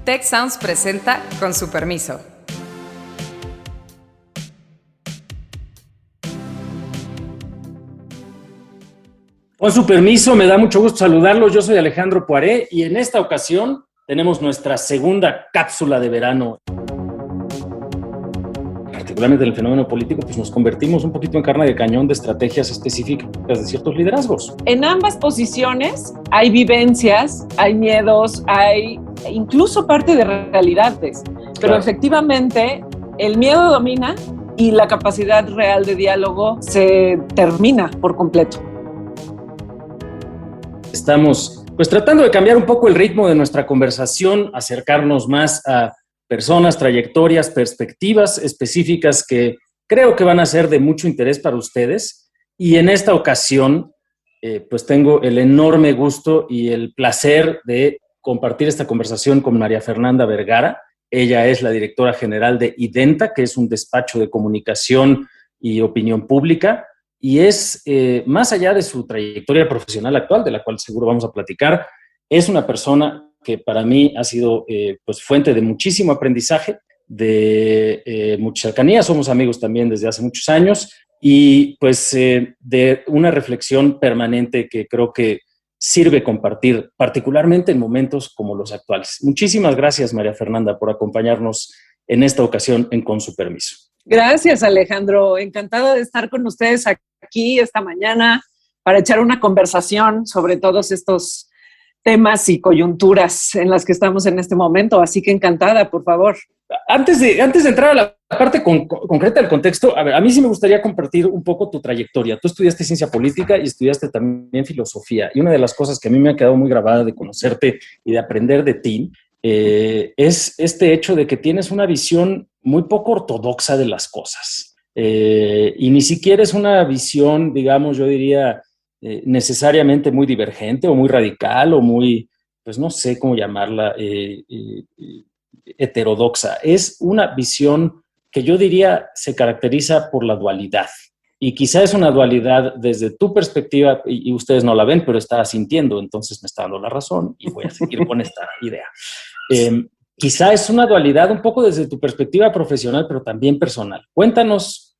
Tech Sounds presenta Con su permiso. Con su permiso, me da mucho gusto saludarlos. Yo soy Alejandro Poiré y en esta ocasión tenemos nuestra segunda cápsula de verano. Particularmente del fenómeno político, pues nos convertimos un poquito en carne de cañón de estrategias específicas de ciertos liderazgos. En ambas posiciones hay vivencias, hay miedos, hay incluso parte de realidades, pero Claro. Efectivamente el miedo domina y la capacidad real de diálogo se termina por completo. Estamos pues tratando de cambiar un poco el ritmo de nuestra conversación, acercarnos más a personas, trayectorias, perspectivas específicas que creo que van a ser de mucho interés para ustedes. Y en esta ocasión, pues tengo el enorme gusto y el placer de compartir esta conversación con María Fernanda Vergara. Ella es la directora general de Identa, que es un despacho de comunicación y opinión pública. Y es, más allá de su trayectoria profesional actual, de la cual seguro vamos a platicar, es una persona que para mí ha sido pues fuente de muchísimo aprendizaje, de mucha cercanía. Somos amigos también desde hace muchos años y pues de una reflexión permanente que creo que sirve compartir, particularmente en momentos como los actuales. Muchísimas gracias, María Fernanda, por acompañarnos en esta ocasión en Con su permiso. Gracias, Alejandro. Encantada de estar con ustedes aquí esta mañana para echar una conversación sobre todos estos temas y coyunturas en las que estamos en este momento. Así que encantada, por favor. Antes de entrar a la parte concreta del contexto, a mí sí me gustaría compartir un poco tu trayectoria. Tú estudiaste ciencia política y estudiaste también filosofía. Y una de las cosas que a mí me ha quedado muy grabada de conocerte y de aprender de ti es este hecho de que tienes una visión muy poco ortodoxa de las cosas. Y ni siquiera es una visión, digamos, yo diría, necesariamente muy divergente o muy radical o muy, pues no sé cómo llamarla, heterodoxa. Es una visión que yo diría se caracteriza por la dualidad. Y quizá es una dualidad desde tu perspectiva, y ustedes no la ven, pero está sintiendo, entonces me está dando la razón y voy a seguir con esta idea. Quizá es una dualidad un poco desde tu perspectiva profesional, pero también personal. Cuéntanos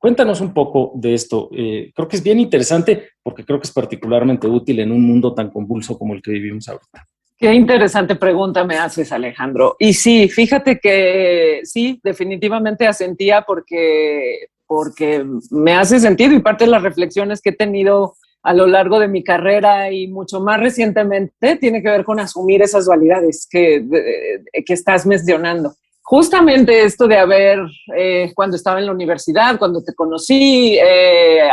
un poco de esto. Creo que es bien interesante porque creo que es particularmente útil en un mundo tan convulso como el que vivimos ahorita. Qué interesante pregunta me haces, Alejandro. Y sí, fíjate que sí, definitivamente asentía porque me hace sentido y parte de las reflexiones que he tenido a lo largo de mi carrera y mucho más recientemente tiene que ver con asumir esas dualidades que estás mencionando. Justamente esto de haber, cuando estaba en la universidad, cuando te conocí,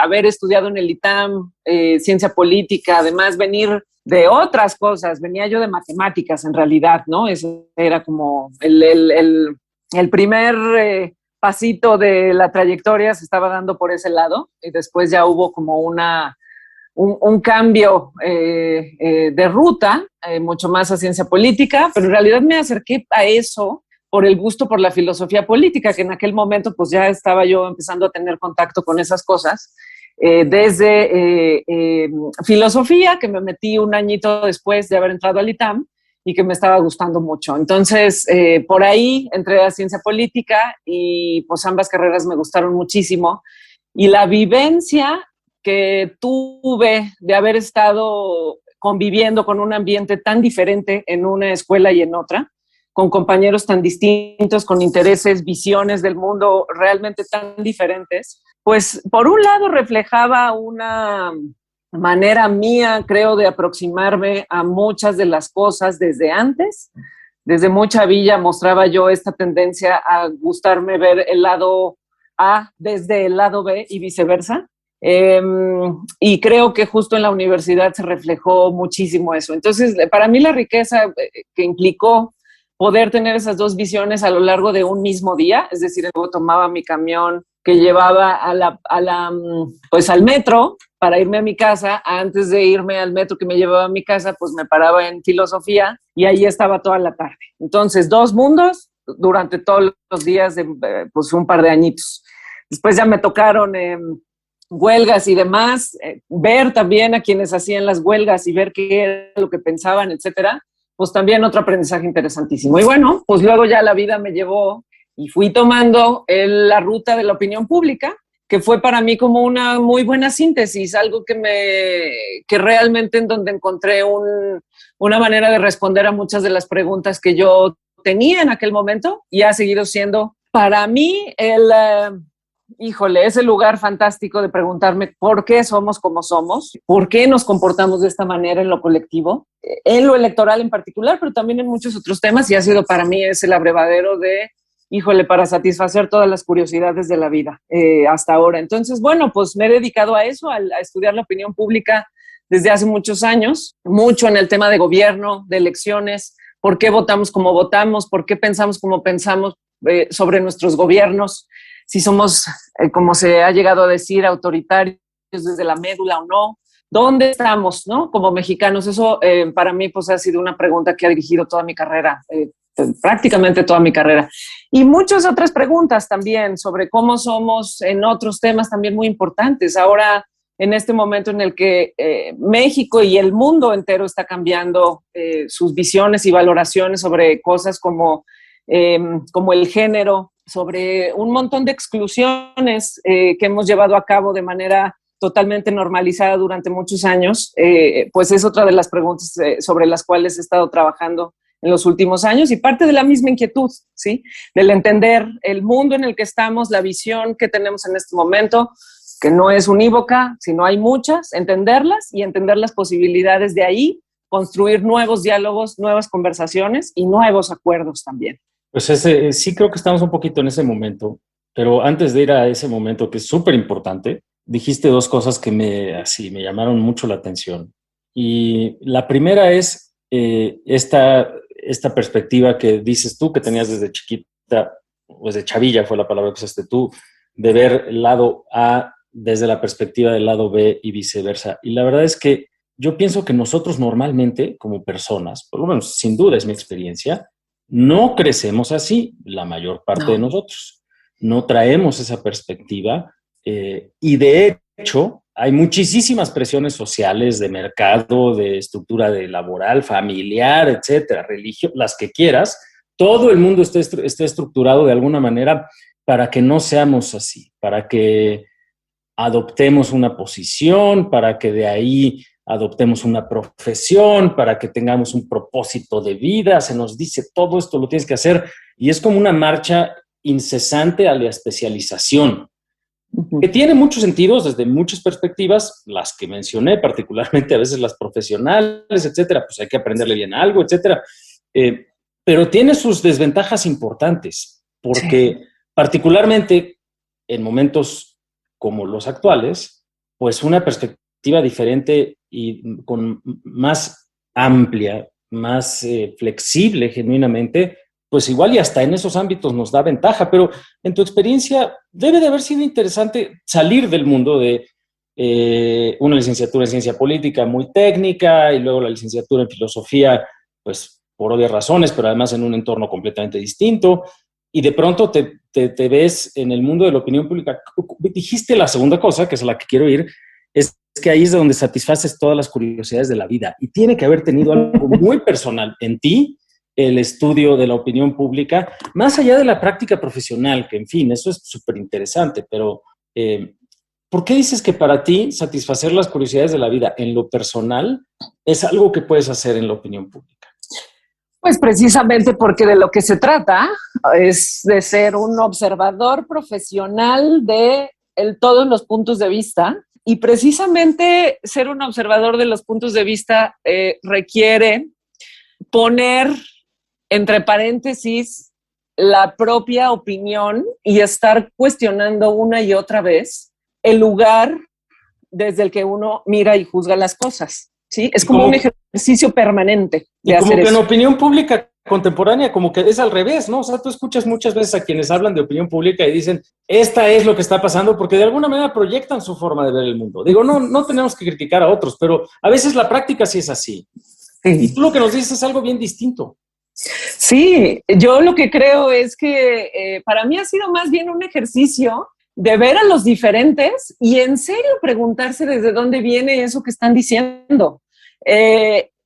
haber estudiado en el ITAM, ciencia política, además venir de otras cosas, venía yo de matemáticas en realidad, ¿no? Eso era como el primer pasito de la trayectoria se estaba dando por ese lado y después ya hubo como un cambio de ruta, mucho más a ciencia política, pero en realidad me acerqué a eso por el gusto por la filosofía política, que en aquel momento pues ya estaba yo empezando a tener contacto con esas cosas, desde filosofía, que me metí un añito después de haber entrado al ITAM y que me estaba gustando mucho. Entonces, por ahí entré a ciencia política y pues ambas carreras me gustaron muchísimo. Y la vivencia que tuve de haber estado conviviendo con un ambiente tan diferente en una escuela y en otra, con compañeros tan distintos, con intereses, visiones del mundo realmente tan diferentes, pues por un lado reflejaba una manera mía, creo, de aproximarme a muchas de las cosas desde antes. Desde muy chavilla mostraba yo esta tendencia a gustarme ver el lado A desde el lado B y viceversa. Y creo que justo en la universidad se reflejó muchísimo eso. Entonces, para mí la riqueza que implicó poder tener esas dos visiones a lo largo de un mismo día, es decir, yo tomaba mi camión que llevaba pues al metro para irme a mi casa. Antes de irme al metro que me llevaba a mi casa, pues me paraba en filosofía y ahí estaba toda la tarde. Entonces, dos mundos durante todos los días de pues un par de añitos. Después ya me tocaron huelgas y demás, ver también a quienes hacían las huelgas y ver qué era lo que pensaban, etcétera. pues también otro aprendizaje interesantísimo. Y bueno, pues luego ya la vida me llevó y fui tomando la ruta de la opinión pública, que fue para mí como una muy buena síntesis, algo que realmente en donde encontré una manera de responder a muchas de las preguntas que yo tenía en aquel momento y ha seguido siendo para mí ese lugar fantástico de preguntarme por qué somos como somos, por qué nos comportamos de esta manera en lo colectivo, en lo electoral en particular, pero también en muchos otros temas, y ha sido para mí ese el abrevadero para satisfacer todas las curiosidades de la vida hasta ahora. Entonces, bueno, pues me he dedicado a eso, a estudiar la opinión pública desde hace muchos años, mucho en el tema de gobierno, de elecciones, por qué votamos como votamos, por qué pensamos como pensamos sobre nuestros gobiernos, si somos, como se ha llegado a decir, autoritarios desde la médula o no, ¿dónde estamos, no? Como mexicanos. Eso para mí pues ha sido una pregunta que ha dirigido toda mi carrera, prácticamente toda mi carrera. Y muchas otras preguntas también sobre cómo somos en otros temas también muy importantes. Ahora, en este momento en el que México y el mundo entero está cambiando sus visiones y valoraciones sobre cosas como el género, sobre un montón de exclusiones que hemos llevado a cabo de manera totalmente normalizada durante muchos años, pues es otra de las preguntas sobre las cuales he estado trabajando en los últimos años y parte de la misma inquietud, ¿sí? Del entender el mundo en el que estamos, la visión que tenemos en este momento, que no es unívoca, sino hay muchas, entenderlas y entender las posibilidades de ahí, construir nuevos diálogos, nuevas conversaciones y nuevos acuerdos también. Pues sí creo que estamos un poquito en ese momento, pero antes de ir a ese momento que es súper importante, dijiste dos cosas que me llamaron mucho la atención. Y la primera es esta perspectiva que dices tú que tenías desde chiquita, o desde chavilla fue la palabra que usaste tú, de ver el lado A desde la perspectiva del lado B y viceversa. Y la verdad es que yo pienso que nosotros normalmente, como personas, por lo menos sin duda es mi experiencia, no crecemos así, la mayor parte de nosotros. No traemos esa perspectiva y de hecho hay muchísimas presiones sociales de mercado, de estructura de laboral, familiar, etcétera, religión, las que quieras. Todo el mundo esté estructurado de alguna manera para que no seamos así, para que adoptemos una posición, para que de ahí adoptemos una profesión, para que tengamos un propósito de vida. Se nos dice todo esto lo tienes que hacer y es como una marcha incesante a la especialización, que tiene muchos sentidos desde muchas perspectivas, las que mencioné, particularmente a veces las profesionales, etcétera, pues hay que aprenderle bien algo, etcétera. Pero tiene sus desventajas importantes, porque particularmente en momentos como los actuales, pues una perspectiva diferente y con más amplia, más flexible genuinamente, pues igual y hasta en esos ámbitos nos da ventaja, pero en tu experiencia debe de haber sido interesante salir del mundo de una licenciatura en ciencia política muy técnica y luego la licenciatura en filosofía, pues por obvias razones, pero además en un entorno completamente distinto, y de pronto te ves en el mundo de la opinión pública. Dijiste la segunda cosa, que es a la que quiero ir, es que ahí es donde satisfaces todas las curiosidades de la vida, y tiene que haber tenido algo muy personal en ti, el estudio de la opinión pública, más allá de la práctica profesional, que en fin, eso es súper interesante, pero ¿por qué dices que para ti satisfacer las curiosidades de la vida en lo personal es algo que puedes hacer en la opinión pública? Pues precisamente porque de lo que se trata es de ser un observador profesional de todos los puntos de vista, y precisamente ser un observador de los puntos de vista requiere poner entre paréntesis la propia opinión y estar cuestionando una y otra vez el lugar desde el que uno mira y juzga las cosas, ¿sí? Es como un ejercicio permanente de hacer eso. Como que en opinión pública contemporánea, como que es al revés, ¿no? O sea, tú escuchas muchas veces a quienes hablan de opinión pública y dicen, esta es lo que está pasando, porque de alguna manera proyectan su forma de ver el mundo. Digo, no tenemos que criticar a otros, pero a veces la práctica sí es así. Sí. Y tú lo que nos dices es algo bien distinto. Sí, yo lo que creo es que para mí ha sido más bien un ejercicio de ver a los diferentes y en serio preguntarse desde dónde viene eso que están diciendo.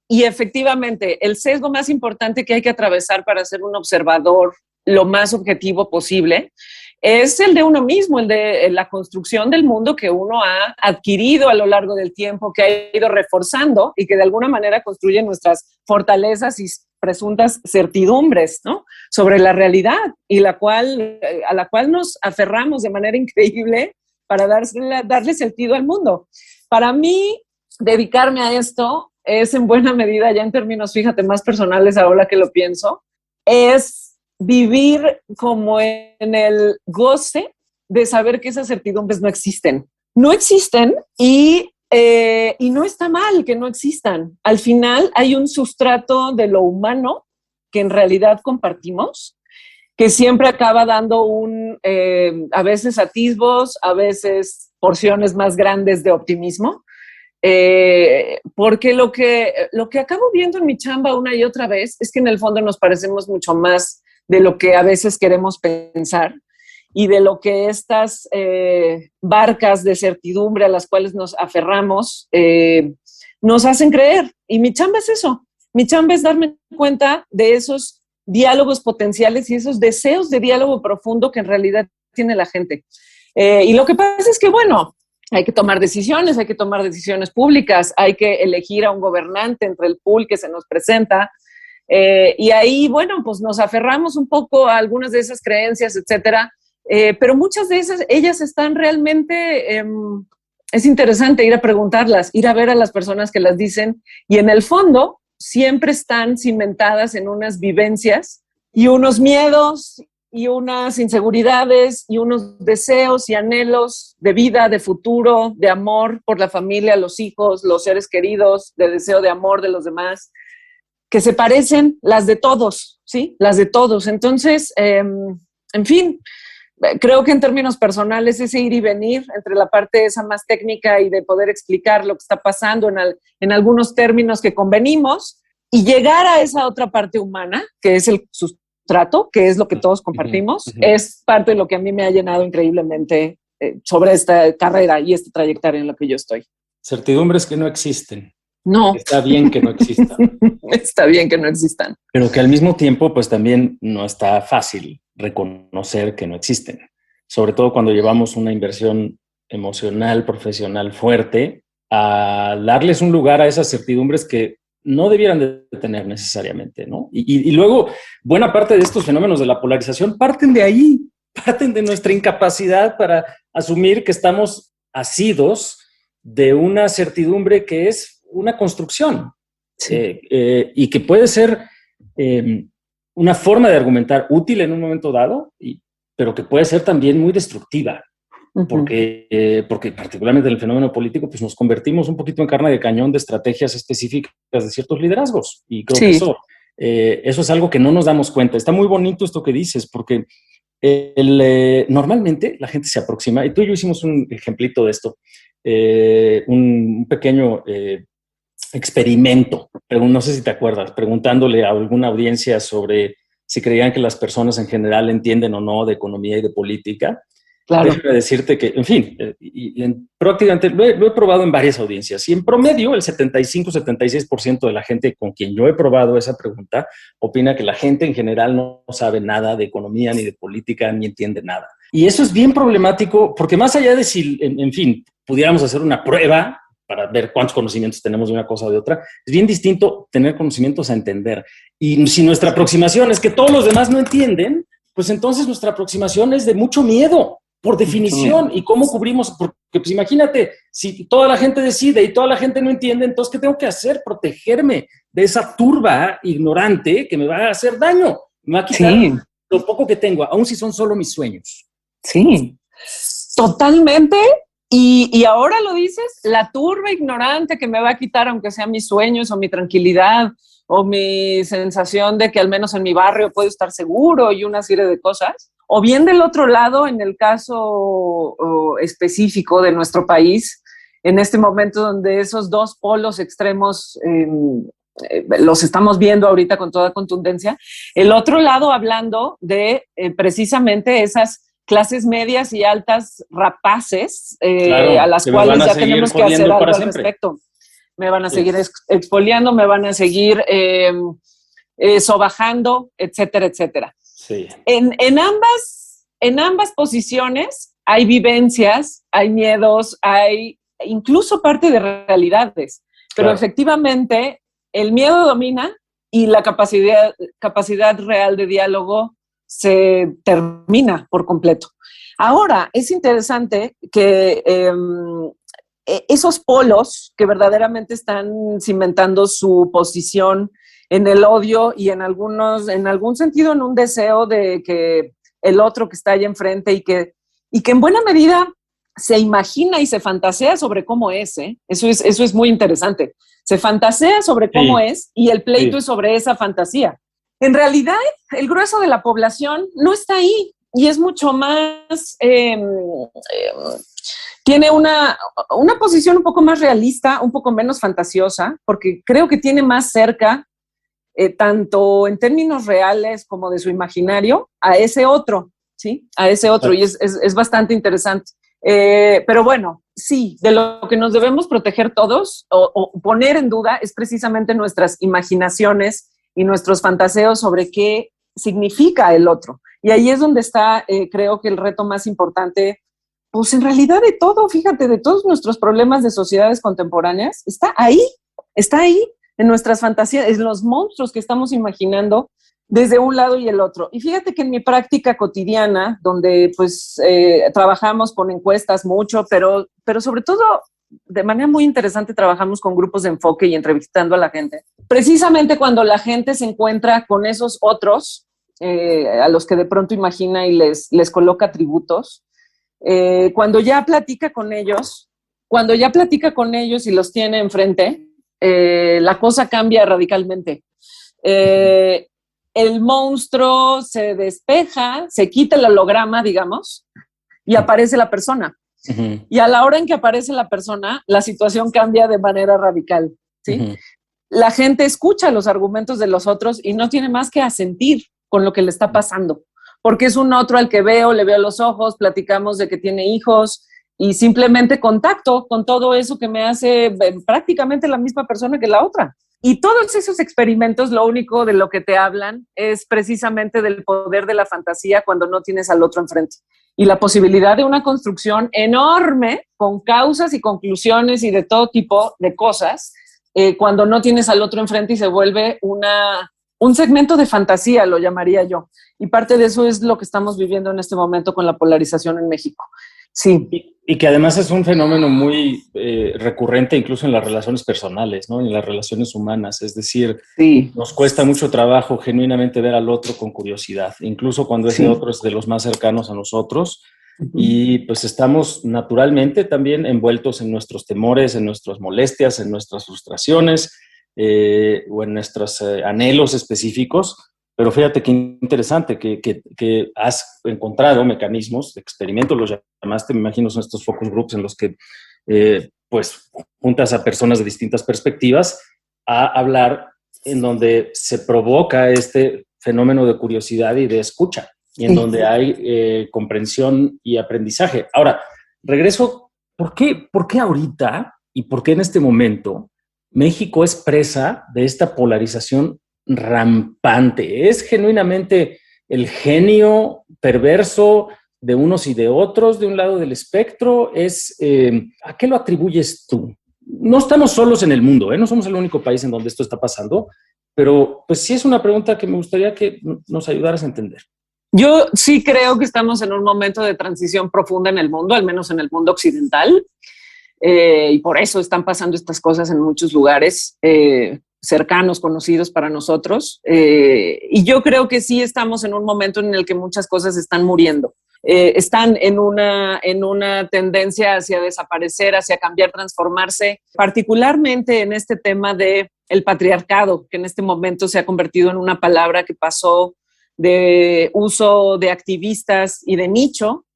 Y efectivamente, el sesgo más importante que hay que atravesar para ser un observador lo más objetivo posible es el de uno mismo, el de la construcción del mundo que uno ha adquirido a lo largo del tiempo, que ha ido reforzando y que de alguna manera construye nuestras fortalezas y presuntas certidumbres, ¿no?, sobre la realidad y a la cual nos aferramos de manera increíble para darle sentido al mundo. Para mí, dedicarme a esto es en buena medida, ya en términos, fíjate, más personales ahora que lo pienso, es vivir como en el goce de saber que esas certidumbres no existen. No existen y no está mal que no existan. Al final hay un sustrato de lo humano que en realidad compartimos, que siempre acaba dando a veces atisbos, a veces porciones más grandes de optimismo. Porque lo que acabo viendo en mi chamba una y otra vez es que en el fondo nos parecemos mucho más de lo que a veces queremos pensar y de lo que estas barcas de certidumbre a las cuales nos aferramos nos hacen creer. Y mi chamba es eso. Mi chamba es darme cuenta de esos diálogos potenciales y esos deseos de diálogo profundo que en realidad tiene la gente. Y lo que pasa es que, bueno, hay que tomar decisiones públicas, hay que elegir a un gobernante entre el pool que se nos presenta. Y ahí, bueno, pues nos aferramos un poco a algunas de esas creencias, etcétera. Pero muchas de ellas están realmente, es interesante ir a preguntarlas, ir a ver a las personas que las dicen y en el fondo siempre están cimentadas en unas vivencias y unos miedos y unas inseguridades y unos deseos y anhelos de vida, de futuro, de amor por la familia, los hijos, los seres queridos, de deseo de amor de los demás, que se parecen las de todos, ¿sí? Las de todos. Entonces, en fin, creo que en términos personales ese ir y venir entre la parte esa más técnica y de poder explicar lo que está pasando en algunos términos que convenimos y llegar a esa otra parte humana, que es el sustrato, que es lo que todos compartimos, es parte de lo que a mí me ha llenado increíblemente sobre esta carrera y esta trayectoria en la que yo estoy. Certidumbres que no existen. No. Está bien que no existan. Está bien que no existan. Pero que al mismo tiempo, pues también no está fácil reconocer que no existen. Sobre todo cuando llevamos una inversión emocional, profesional fuerte, a darles un lugar a esas certidumbres que no debieran de tener necesariamente, ¿no? Y luego, buena parte de estos fenómenos de la polarización parten de ahí, parten de nuestra incapacidad para asumir que estamos asidos de una certidumbre que es una construcción. Sí. Y que puede ser una forma de argumentar útil en un momento dado, pero que puede ser también muy destructiva, porque particularmente en el fenómeno político, pues nos convertimos un poquito en carne de cañón de estrategias específicas de ciertos liderazgos. Y creo que eso es algo que no nos damos cuenta. Está muy bonito esto que dices, porque normalmente la gente se aproxima, y tú y yo hicimos un ejemplito de esto, un pequeño experimento, pero no sé si te acuerdas, preguntándole a alguna audiencia sobre si creían que las personas en general entienden o no de economía y de política. Claro. Déjame decirte que, en fin, proactivamente lo he probado en varias audiencias y en promedio el 75-76% de la gente con quien yo he probado esa pregunta opina que la gente en general no sabe nada de economía ni de política ni entiende nada. Y eso es bien problemático porque más allá de si, en fin, pudiéramos hacer una prueba para ver cuántos conocimientos tenemos de una cosa o de otra, es bien distinto tener conocimientos a entender. Y si nuestra aproximación es que todos los demás no entienden, pues entonces nuestra aproximación es de mucho miedo, por definición. ¿Y cómo cubrimos? Porque pues imagínate, si toda la gente decide y toda la gente no entiende, entonces ¿qué tengo que hacer? Protegerme de esa turba ignorante que me va a hacer daño. Me va a quitar lo poco que tengo, aun si son solo mis sueños. Sí, totalmente. Y ahora lo dices, la turba ignorante que me va a quitar, aunque sean mis sueños o mi tranquilidad o mi sensación de que al menos en mi barrio puedo estar seguro y una serie de cosas. O bien del otro lado, en el caso específico de nuestro país, en este momento donde esos dos polos extremos los estamos viendo ahorita con toda contundencia, el otro lado hablando de precisamente esas clases medias y altas rapaces a las cuales ya tenemos que hacer algo al respecto. me van a seguir expoliando, me van a seguir sobajando, etcétera, etcétera. Sí. En ambas posiciones hay vivencias, hay miedos, hay incluso parte de realidades, pero claro, efectivamente el miedo domina y la capacidad real de diálogo se termina por completo. Ahora, es interesante que esos polos que verdaderamente están cimentando su posición en el odio y en algún sentido en un deseo de que el otro que está allá enfrente y que en buena medida se imagina y se fantasea sobre cómo es, ¿eh? Eso es muy interesante. Se fantasea sobre cómo es y el pleito es sobre esa fantasía. En realidad, el grueso de la población no está ahí y es mucho más... tiene una posición un poco más realista, un poco menos fantasiosa, porque creo que tiene más cerca, tanto en términos reales como de su imaginario, a ese otro, ¿sí? A ese otro, y es bastante interesante. Pero bueno, sí, de lo que nos debemos proteger todos o poner en duda es precisamente nuestras imaginaciones y nuestros fantaseos sobre qué significa el otro. Y ahí es donde está, creo que el reto más importante, pues en realidad de todo, fíjate, de todos nuestros problemas de sociedades contemporáneas, está ahí, en nuestras fantasías, en los monstruos que estamos imaginando desde un lado y el otro. Y fíjate que en mi práctica cotidiana, donde pues trabajamos con encuestas mucho, pero sobre todo de manera muy interesante trabajamos con grupos de enfoque y entrevistando a la gente. Precisamente cuando la gente se encuentra con esos otros, a los que de pronto imagina y les coloca atributos, cuando ya platica con ellos y los tiene enfrente, la cosa cambia radicalmente. El monstruo se despeja, se quita el holograma, digamos, y aparece la persona. Uh-huh. Y a la hora en que aparece la persona, la situación cambia de manera radical, ¿sí? Uh-huh. La gente escucha los argumentos de los otros y no tiene más que asentir con lo que le está pasando, porque es un otro al que le veo los ojos, platicamos de que tiene hijos y simplemente contacto con todo eso que me hace prácticamente la misma persona que la otra. Y todos esos experimentos, lo único de lo que te hablan es precisamente del poder de la fantasía cuando no tienes al otro enfrente. Y la posibilidad de una construcción enorme con causas y conclusiones y de todo tipo de cosas cuando no tienes al otro enfrente y se vuelve un segmento de fantasía, lo llamaría yo. Y parte de eso es lo que estamos viviendo en este momento con la polarización en México. Sí. Y que además es un fenómeno muy recurrente incluso en las relaciones personales, ¿no? En las relaciones humanas. Es decir, nos cuesta mucho trabajo genuinamente ver al otro con curiosidad, incluso cuando ese otro es de los más cercanos a nosotros. Uh-huh. Y pues estamos naturalmente también envueltos en nuestros temores, en nuestras molestias, en nuestras frustraciones o en nuestros anhelos específicos. Pero fíjate qué interesante que has encontrado mecanismos de experimento, los llamaste, me imagino, son estos focus groups en los que pues juntas a personas de distintas perspectivas a hablar, en donde se provoca este fenómeno de curiosidad y de escucha, y en donde hay comprensión y aprendizaje. Ahora, regreso, ¿por qué ahorita y por qué en este momento México es presa de esta polarización rampante? ¿Es genuinamente el genio perverso de unos y de otros de un lado del espectro? ¿A qué lo atribuyes tú? No estamos solos en el mundo, no somos el único país en donde esto está pasando, pero pues sí es una pregunta que me gustaría que nos ayudaras a entender. Yo sí creo que estamos en un momento de transición profunda en el mundo, al menos en el mundo occidental, y por eso están pasando estas cosas en muchos lugares cercanos, conocidos para nosotros. Y yo creo que sí estamos en un momento en el que muchas cosas están muriendo. Están en una tendencia hacia desaparecer, hacia cambiar, transformarse, particularmente en este tema del patriarcado, que en este momento se ha convertido en una palabra que pasó de uso de activistas y de nicho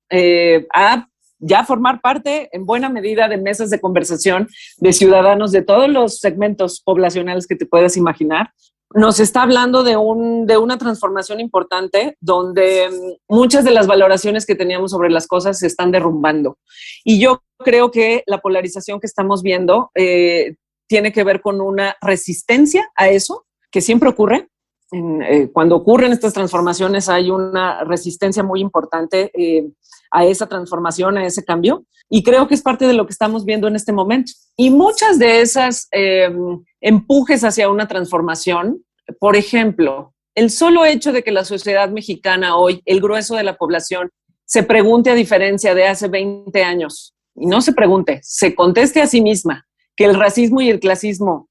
a ya formar parte en buena medida de mesas de conversación de ciudadanos de todos los segmentos poblacionales que te puedas imaginar. Nos está hablando de una transformación importante donde muchas de las valoraciones que teníamos sobre las cosas se están derrumbando. Y yo creo que la polarización que estamos viendo tiene que ver con una resistencia a eso, que siempre ocurre. Cuando ocurren estas transformaciones hay una resistencia muy importante a esa transformación, a ese cambio, y creo que es parte de lo que estamos viendo en este momento. Y muchas de esas empujes hacia una transformación, por ejemplo, el solo hecho de que la sociedad mexicana hoy, el grueso de la población, se pregunte a diferencia de hace 20 años, y no se pregunte, se conteste a sí misma que el racismo y el clasismo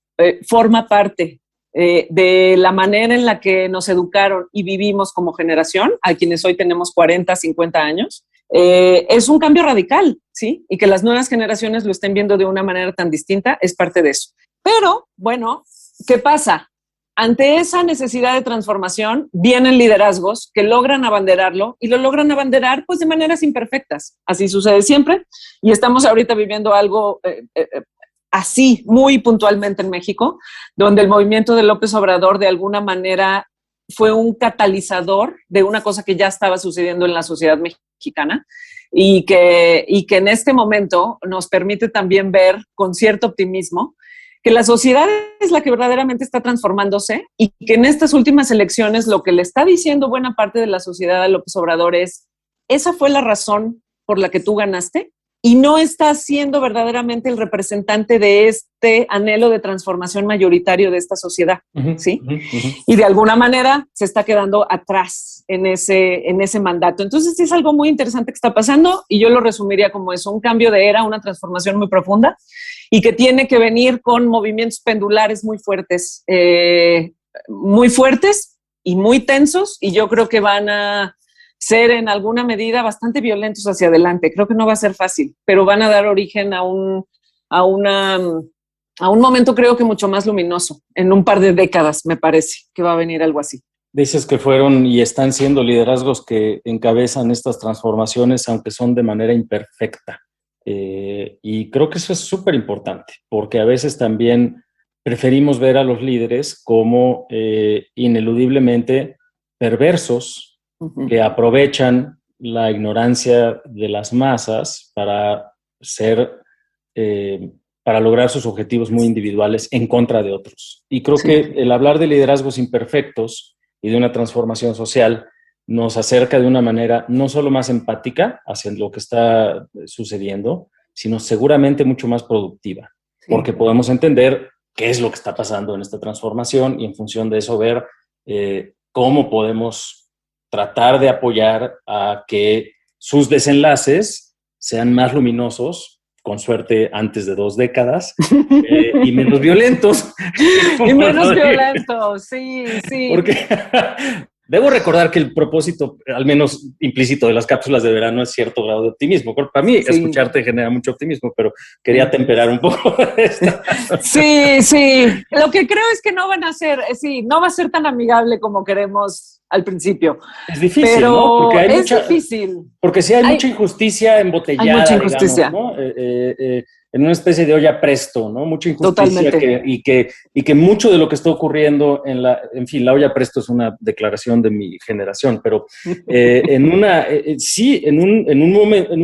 forma parte de la manera en la que nos educaron y vivimos como generación, a quienes hoy tenemos 40, 50 años, es un cambio radical, ¿sí? Y que las nuevas generaciones lo estén viendo de una manera tan distinta es parte de eso. Pero, bueno, ¿qué pasa? Ante esa necesidad de transformación vienen liderazgos que logran abanderarlo y lo logran abanderar pues de maneras imperfectas. Así sucede siempre y estamos ahorita viviendo algo así muy puntualmente en México, donde el movimiento de López Obrador de alguna manera fue un catalizador de una cosa que ya estaba sucediendo en la sociedad mexicana y que en este momento nos permite también ver con cierto optimismo que la sociedad es la que verdaderamente está transformándose y que en estas últimas elecciones lo que le está diciendo buena parte de la sociedad a López Obrador es, esa fue la razón por la que tú ganaste y no estás siendo verdaderamente el representante de este anhelo de transformación mayoritario de esta sociedad, ¿sí? Y de alguna manera se está quedando atrás en ese mandato. Entonces es algo muy interesante que está pasando y yo lo resumiría como eso, un cambio de era, una transformación muy profunda y que tiene que venir con movimientos pendulares muy fuertes y muy tensos y yo creo que van a ser en alguna medida bastante violentos hacia adelante. Creo que no va a ser fácil, pero van a dar origen a un momento creo que mucho más luminoso. En un par de décadas me parece que va a venir algo así. Dices que fueron y están siendo liderazgos que encabezan estas transformaciones, aunque son de manera imperfecta. Y creo que eso es súper importante, porque a veces también preferimos ver a los líderes como ineludiblemente perversos, que aprovechan la ignorancia de las masas para lograr sus objetivos muy individuales en contra de otros. Y creo que el hablar de liderazgos imperfectos y de una transformación social nos acerca de una manera no solo más empática hacia lo que está sucediendo, sino seguramente mucho más productiva, porque podemos entender qué es lo que está pasando en esta transformación y en función de eso ver cómo podemos tratar de apoyar a que sus desenlaces sean más luminosos, con suerte antes de 2 décadas, y menos violentos. Y menos violentos, sí. Porque debo recordar que el propósito, al menos implícito, de las cápsulas de verano es cierto grado de optimismo. Para mí, escucharte genera mucho optimismo, pero quería temperar un poco esto. Sí. Lo que creo es que no van a ser, no va a ser tan amigable como queremos al principio. Es difícil, pero ¿no? Porque hay difícil. Porque sí hay mucha injusticia embotellada, hay mucha injusticia. Digamos, ¿no? En una especie de olla presto, ¿no? Mucha injusticia. Totalmente. Y que mucho de lo que está ocurriendo en fin, la olla presto es una declaración de mi generación, pero en un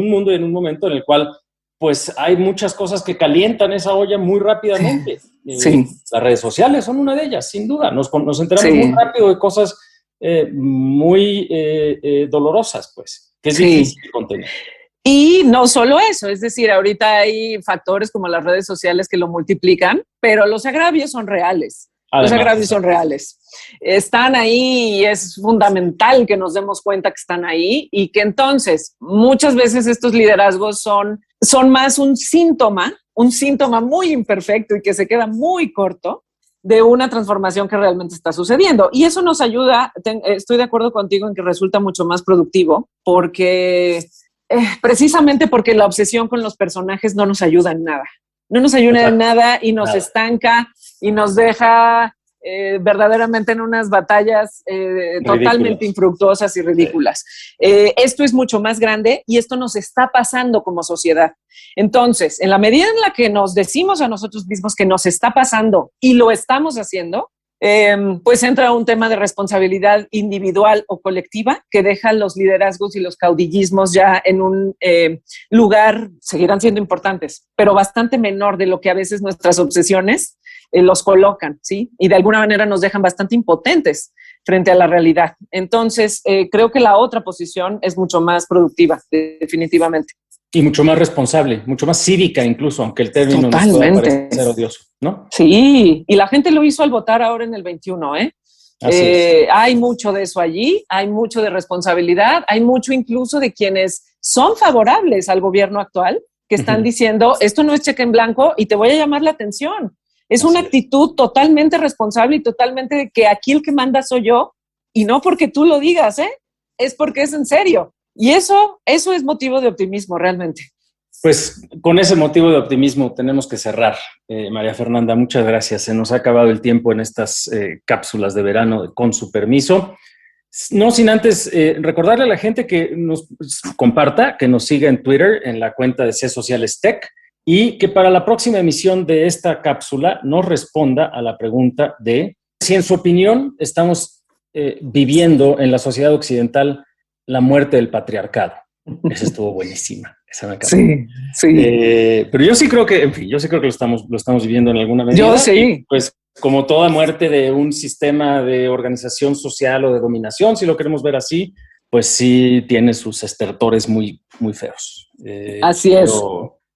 mundo y en un momento en el cual pues hay muchas cosas que calientan esa olla muy rápidamente. Las redes sociales son una de ellas, sin duda. Nos enteramos muy rápido de cosas muy dolorosas, pues, que es difícil contener. Y no solo eso, es decir, ahorita hay factores como las redes sociales que lo multiplican, pero los agravios son reales. Además, los agravios son reales. Están ahí y es fundamental que nos demos cuenta que están ahí y que entonces muchas veces estos liderazgos son más un síntoma muy imperfecto y que se queda muy corto de una transformación que realmente está sucediendo. Y eso nos ayuda, estoy de acuerdo contigo en que resulta mucho más productivo porque precisamente porque la obsesión con los personajes no nos ayuda en nada. No nos ayuda en nada y nos estanca y nos deja verdaderamente en unas batallas totalmente infructuosas y ridículas. Esto es mucho más grande y esto nos está pasando como sociedad. Entonces, en la medida en la que nos decimos a nosotros mismos que nos está pasando y lo estamos haciendo, pues entra un tema de responsabilidad individual o colectiva que deja los liderazgos y los caudillismos ya en un lugar, seguirán siendo importantes, pero bastante menor de lo que a veces nuestras obsesiones los colocan, ¿sí? Y de alguna manera nos dejan bastante impotentes frente a la realidad. Entonces, creo que la otra posición es mucho más productiva, definitivamente. Y mucho más responsable, mucho más cívica incluso, aunque el término nos pueda parecer odioso, ¿no? Sí, y la gente lo hizo al votar ahora en el 21, ¿eh? Hay mucho de eso allí, hay mucho de responsabilidad, hay mucho incluso de quienes son favorables al gobierno actual, que están diciendo, esto no es cheque en blanco y te voy a llamar la atención. Es una actitud totalmente responsable y totalmente de que aquí el que manda soy yo, y no porque tú lo digas, es porque es en serio. Y eso es motivo de optimismo realmente. Pues con ese motivo de optimismo tenemos que cerrar. María Fernanda, muchas gracias. Se nos ha acabado el tiempo en estas cápsulas de verano con su permiso. No sin antes recordarle a la gente que nos comparta, que nos siga en Twitter en la cuenta de C Sociales Tech y que para la próxima emisión de esta cápsula nos responda a la pregunta de si en su opinión estamos viviendo en la sociedad occidental la muerte del patriarcado. Esa estuvo buenísima. Esa me encantó. Sí. Pero yo sí creo que, en fin, yo sí creo que lo estamos viviendo en alguna medida. Yo sí. Y, pues como toda muerte de un sistema de organización social o de dominación, si lo queremos ver así, pues sí tiene sus estertores muy, muy feos. Así es.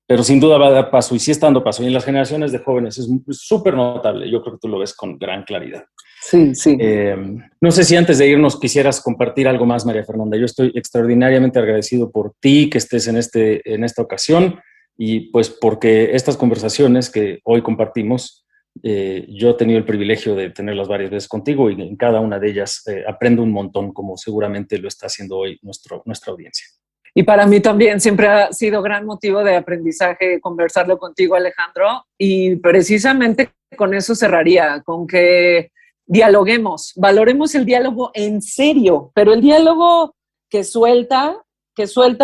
Pero sin duda va a dar paso y sí está dando paso. Y en las generaciones de jóvenes es súper notable. Yo creo que tú lo ves con gran claridad. Sí, sí. No sé si antes de irnos quisieras compartir algo más, María Fernanda. Yo estoy extraordinariamente agradecido por ti que estés en esta ocasión y pues porque estas conversaciones que hoy compartimos, yo he tenido el privilegio de tenerlas varias veces contigo y en cada una de ellas aprendo un montón, como seguramente lo está haciendo hoy nuestra audiencia. Y para mí también siempre ha sido gran motivo de aprendizaje conversarlo contigo, Alejandro, y precisamente con eso cerraría, con que dialoguemos, valoremos el diálogo en serio, pero el diálogo que suelta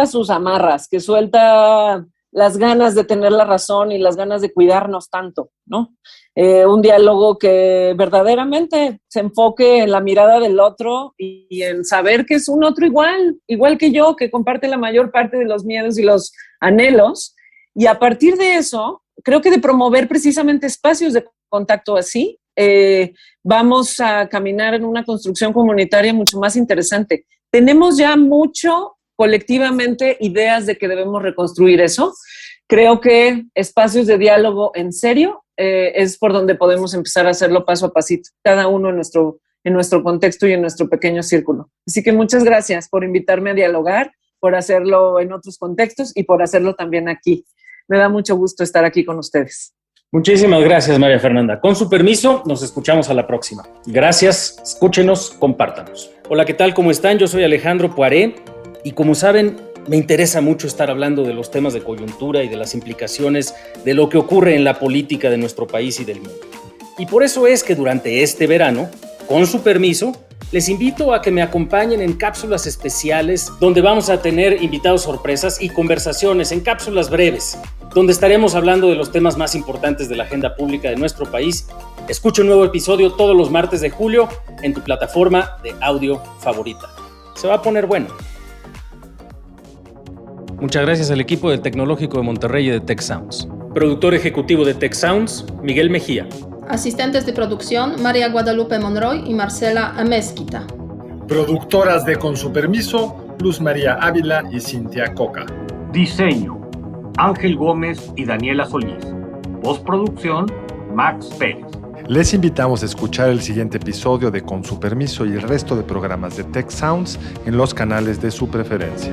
sus amarras, que suelta las ganas de tener la razón y las ganas de cuidarnos tanto, ¿no? Un diálogo que verdaderamente se enfoque en la mirada del otro y en saber que es un otro igual que yo, que comparte la mayor parte de los miedos y los anhelos. Y a partir de eso, creo que de promover precisamente espacios de contacto así, vamos a caminar en una construcción comunitaria mucho más interesante. Tenemos ya mucho colectivamente ideas de que debemos reconstruir eso. Creo que espacios de diálogo en serio es por donde podemos empezar a hacerlo paso a pasito, cada uno en nuestro contexto y en nuestro pequeño círculo. Así que muchas gracias por invitarme a dialogar, por hacerlo en otros contextos y por hacerlo también aquí. Me da mucho gusto estar aquí con ustedes. Muchísimas gracias, María Fernanda. Con su permiso, nos escuchamos a la próxima. Gracias, escúchenos, compártanos. Hola, ¿qué tal? ¿Cómo están? Yo soy Alejandro Poiré y como saben, me interesa mucho estar hablando de los temas de coyuntura y de las implicaciones de lo que ocurre en la política de nuestro país y del mundo. Y por eso es que durante este verano, con su permiso, les invito a que me acompañen en cápsulas especiales donde vamos a tener invitados sorpresas y conversaciones en cápsulas breves, donde estaremos hablando de los temas más importantes de la agenda pública de nuestro país. Escucha un nuevo episodio todos los martes de julio en tu plataforma de audio favorita. Se va a poner bueno. Muchas gracias al equipo del Tecnológico de Monterrey y de Tech Sounds. Productor ejecutivo de Tech Sounds, Miguel Mejía. Asistentes de producción, María Guadalupe Monroy y Marcela Amezquita. Productoras de Con su permiso, Luz María Ávila y Cintia Coca. Diseño, Ángel Gómez y Daniela Solís. Postproducción, Max Pérez. Les invitamos a escuchar el siguiente episodio de Con su permiso y el resto de programas de Tech Sounds en los canales de su preferencia.